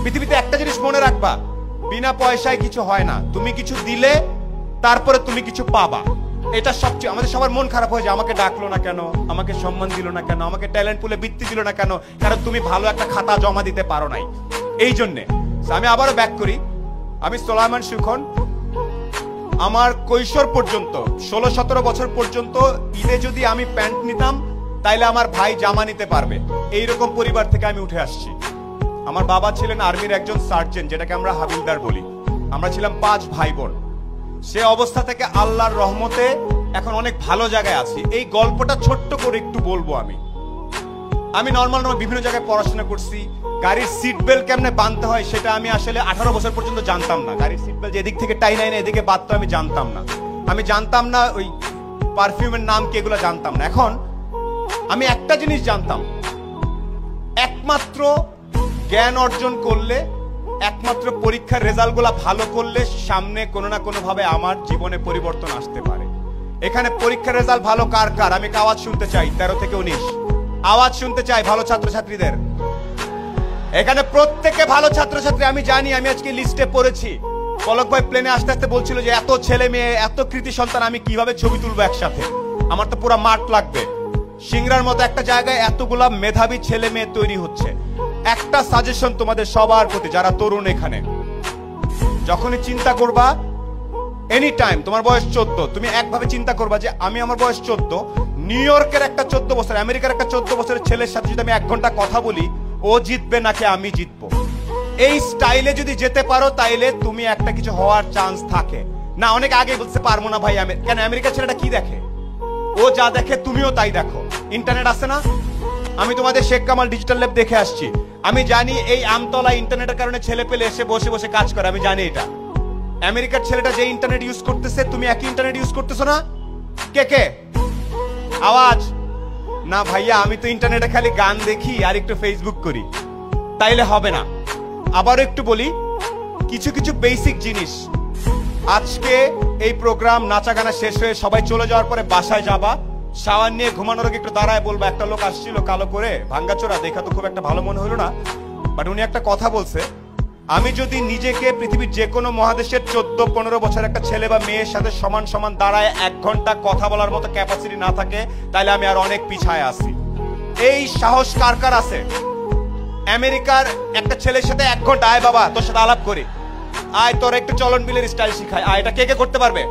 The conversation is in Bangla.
পৃথিবীতে একটা জিনিস মনে রাখবা, বিনা পয়সায় কিছু হয় না। তুমি কিছু দিলে তারপরে তুমি কিছু পাবা। এটা সবচেয়ে আমাদের সবার মন খারাপ হয়ে যায়, আমাকে ডাকলো না কেন, আমাকে সম্মান দিল না কেন, আমাকে ট্যালেন্ট পুলে বৃত্তি দিল না কেন, কারণ তুমি ভালো একটা খাতা জমা দিতে পারো নাই। এই জন্যে আমি আবারও ব্যাক করি, আমি সোলায়মান সুখন। আমার কৈশোর পর্যন্ত 16-17 বছর পর্যন্ত ঈদে যদি আমি প্যান্ট নিতাম তাইলে আমার ভাই জামা নিতে পারবে, এইরকম পরিবার থেকে আমি উঠে আসছি। আমার বাবা ছিলেন আর্মির একজন সার্জেন্ট, যেটাকে আমরা হাবিলদার বলি। আমরা ছিলাম 5 ভাই বোন। সে অবস্থা থেকে আল্লাহর রহমতে এখন অনেক ভালো জায়গায় আছি। এই গল্পটা ছোট্ট করে একটু বলবো। আমি নর্মাল বিভিন্ন জায়গায় পড়াশোনা করছি। গাড়ির সিট বেল্ট কেমনে বাঁধতে হয় সেটা আমি আসলে 18 বছর পর্যন্ত জানতাম না। গাড়ির সিট বেল্ট এদিক থেকে টাইনাই না এদিকে বাঁধতে আমি জানতাম না। আমি জানতাম না ওই পারফিউমের নাম কি, এগুলো জানতাম না। এখন আমি একটা জিনিস জানতাম, একমাত্র জ্ঞান অর্জন করলে, একমাত্র পরীক্ষার রেজাল্ট গুলা ভালো করলে সামনে কোনো না কোনো ভাবে আমার জীবনে পরিবর্তন আসতে পারে। এখানে পরীক্ষার রেজাল্ট ভালো কার কার আমি আওয়াজ শুনতে চাই। 13 থেকে 19 আওয়াজ শুনতে চাই ভালো ছাত্রছাত্রীদের। এখানে প্রত্যেকে ভালো ছাত্রছাত্রী আমি জানি। আমি আজকে লিস্টে পড়েছি, পলক ভাই প্লেনে আসতে আসতে বলছিল যে এত ছেলে মেয়ে, এত কৃতি সন্তান আমি কিভাবে ছবি তুলবো একসাথে, আমার তো পুরো মাঠ লাগবে। সিংড়ার মতো একটা জায়গায় এতগুলা মেধাবী ছেলে মেয়ে তৈরি হচ্ছে। একটা সাজেশন তোমাদের সবার প্রতি, যারা তরুণ, এখানে যখনই চিন্তা করবা, এনি টাইম, তোমার বয়স 14, তুমি একভাবে চিন্তা করবা যে আমি, আমার বয়স 14, নিউ ইয়র্কের একটা 14 বছর, আমেরিকার একটা 14 বছরের ছেলের সাথে যদি আমি 1 ঘন্টা কথা বলি, ও জিতবে নাকি আমি জিতবো, এই স্টাইলে যদি যেতে পারো তাইলে তুমি একটা কিছু হওয়ার চান্স থাকে। না, অনেক আগে বলতে পারবো না ভাই, কেন, আমেরিকার ছেলেটা কি দেখে, ও যা দেখে তুমিও তাই দেখো। ইন্টারনেট আছে না, আমি তোমাদের শেখ কামাল ডিজিটাল ল্যাব দেখে আসছি। আমি জানি এই আমতলা ইন্টারনেটের কারণে ছেলে পেলে এসে বসে বসে কাজ করে, আমি জানি এটা। আমেরিকার ছেলেটা যে ইন্টারনেট ইউজ করতেছে, তুমি একই ইন্টারনেট ইউজ করতেছো না? কে কে আওয়াজ? না ভাইয়া, আমি তো ইন্টারনেটে খালি গান দেখি আর একটু ফেসবুক করি, তাইলে হবে না। আবারও একটু বলি কিছু কিছু বেসিক জিনিস। আজকে এই প্রোগ্রাম নাচা গানা শেষ হয়ে সবাই চলে যাওয়ার পরে বাসায় যাবা, শাওয়ার নিয়ে ঘুমানোর আগে একটু দাঁড়ায় বলবা, একটা লোক আসছিল কালো করে, ভাঙ্গাচোরা, দেখা তো খুব একটা ভালো মনে হলো না, বাট উনি একটা কথা বলছে, আমি যদি নিজেকে পৃথিবীর যে কোনো মহাদেশের 14-15 বছর একটা ছেলে বা মেয়ের সাথে সমান সমান দাঁড়ায় 1 ঘন্টা কথা বলার মতো ক্যাপাসিটি না থাকে, তাহলে আমি আর অনেক পিছায় আছি। এই সাহস কার কার আছে? আমেরিকার একটা ছেলের সাথে 1 ঘন্টা, আয় বাবা তোর সাথে আলাপ করি, আয় তোর একটু চলন বিলের স্টাইল শিখায়, আয়, এটা কে কে করতে পারবে?